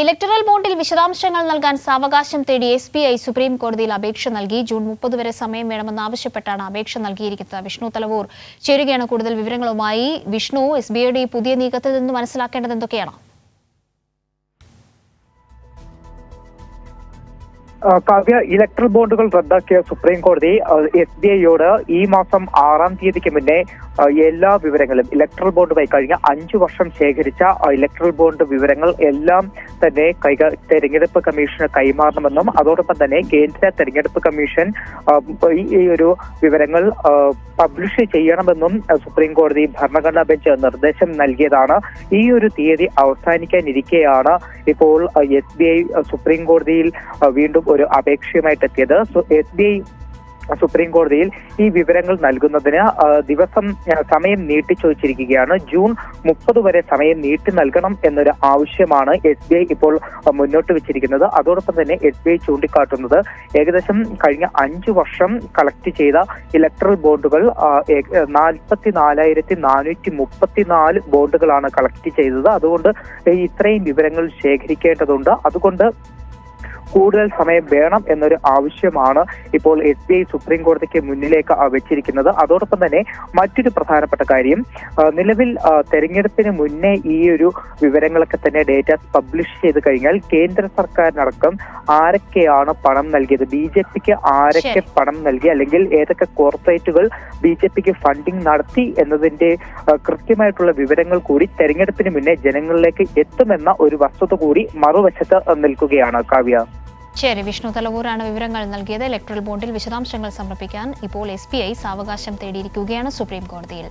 Electoral ബോണ്ടിൽ വിശദാംശങ്ങൾ നൽകാൻ സാവകാശം തേടി SBI സുപ്രീം കോടതിയിൽ അപേക്ഷ നൽകി. ജൂൺ 30 വരെ സമയം വേണമെന്നാവശ്യപ്പെട്ടാണ് അപേക്ഷ നൽകിയിരിക്കുന്നത്. വിഷ്ണു തലവൂർ ചേരുകയാണ് കൂടുതൽ വിവരങ്ങളുമായി. വിഷ്ണു, SBIയുടെ പുതിയ നീക്കത്തിൽ നിന്ന് മനസ്സിലാക്കേണ്ടത് എന്തൊക്കെയാണ്? കാവ്യ, ഇലക്ട്രൽ ബോണ്ടുകൾ റദ്ദാക്കിയ സുപ്രീം കോടതി SBIയോട് ഈ മാസം 6-ാം തീയതിക്ക് മുന്നേ എല്ലാ വിവരങ്ങളും ഇലക്ട്രൽ ബോണ്ടുമായി കഴിഞ്ഞ 5 വർഷം ശേഖരിച്ച ഇലക്ട്രൽ ബോണ്ട് വിവരങ്ങൾ എല്ലാം തന്നെ തെരഞ്ഞെടുപ്പ് കമ്മീഷന് കൈമാറണമെന്നും അതോടൊപ്പം തന്നെ കേന്ദ്ര തെരഞ്ഞെടുപ്പ് കമ്മീഷൻ ഈ ഒരു വിവരങ്ങൾ പബ്ലിഷ് ചെയ്യണമെന്നും സുപ്രീം കോടതി ഭരണഘടനാ ബെഞ്ച് നിർദ്ദേശം നൽകിയതാണ്. ഈ ഒരു തീയതി അവസാനിക്കാനിരിക്കെയാണ് ഇപ്പോൾ SBI സുപ്രീം കോടതിയിൽ വീണ്ടും ഒരു അപേക്ഷയുമായിട്ട് എത്തിയത്. SBI സുപ്രീം കോടതിയിൽ ഈ വിവരങ്ങൾ നൽകുന്നതിന് സമയം നീട്ടിച്ചോദിച്ചിരിക്കുകയാണ്. ജൂൺ 30 വരെ സമയം നീട്ടി നൽകണം എന്നൊരു ആവശ്യമാണ് SBI ഇപ്പോൾ മുന്നോട്ട് വെച്ചിരിക്കുന്നത്. അതോടൊപ്പം തന്നെ SBI ചൂണ്ടിക്കാട്ടുന്നത് ഏകദേശം കഴിഞ്ഞ 5 വർഷം കളക്ട് ചെയ്ത ഇലക്ട്രൽ ബോണ്ടുകൾ 44,434 ബോണ്ടുകളാണ് കളക്ട് ചെയ്തത്. അതുകൊണ്ട് ഇത്രയും വിവരങ്ങൾ ശേഖരിക്കേണ്ടതുണ്ട്. അതുകൊണ്ട് കൂടുതൽ സമയം വേണം എന്നൊരു ആവശ്യമാണ് ഇപ്പോൾ SBI സുപ്രീം കോടതിക്ക് മുന്നിലേക്ക് വെച്ചിരിക്കുന്നത്. അതോടൊപ്പം തന്നെ മറ്റൊരു പ്രധാനപ്പെട്ട കാര്യം, നിലവിൽ തെരഞ്ഞെടുപ്പിന് മുന്നേ ഈ ഒരു വിവരങ്ങളൊക്കെ തന്നെ ഡേറ്റ പബ്ലിഷ് ചെയ്ത് കഴിഞ്ഞാൽ കേന്ദ്ര സർക്കാരിനടക്കം ആരൊക്കെയാണ് പണം നൽകിയത്, BJPക്ക് ആരൊക്കെ പണം നൽകി, അല്ലെങ്കിൽ ഏതൊക്കെ കോർപ്പറേറ്റുകൾ BJPക്ക് ഫണ്ടിംഗ് നടത്തി എന്നതിന്റെ കൃത്യമായിട്ടുള്ള വിവരങ്ങൾ കൂടി തെരഞ്ഞെടുപ്പിന് മുന്നേ ജനങ്ങളിലേക്ക് എത്തുമെന്ന ഒരു വസ്തുത കൂടി മറുവശത്ത് നിൽക്കുകയാണ്. കാവ്യ, ശരി, വിഷ്ണു തലവൂരാണ് വിവരങ്ങൾ നൽകിയത്. ഇലക്ട്രൽ ബോണ്ടിൽ വിശദാംശങ്ങൾ സമർപ്പിക്കാൻ ഇപ്പോൾ SBI സാവകാശം തേടിയിരിക്കുകയാണ് സുപ്രീം കോടതിയിൽ.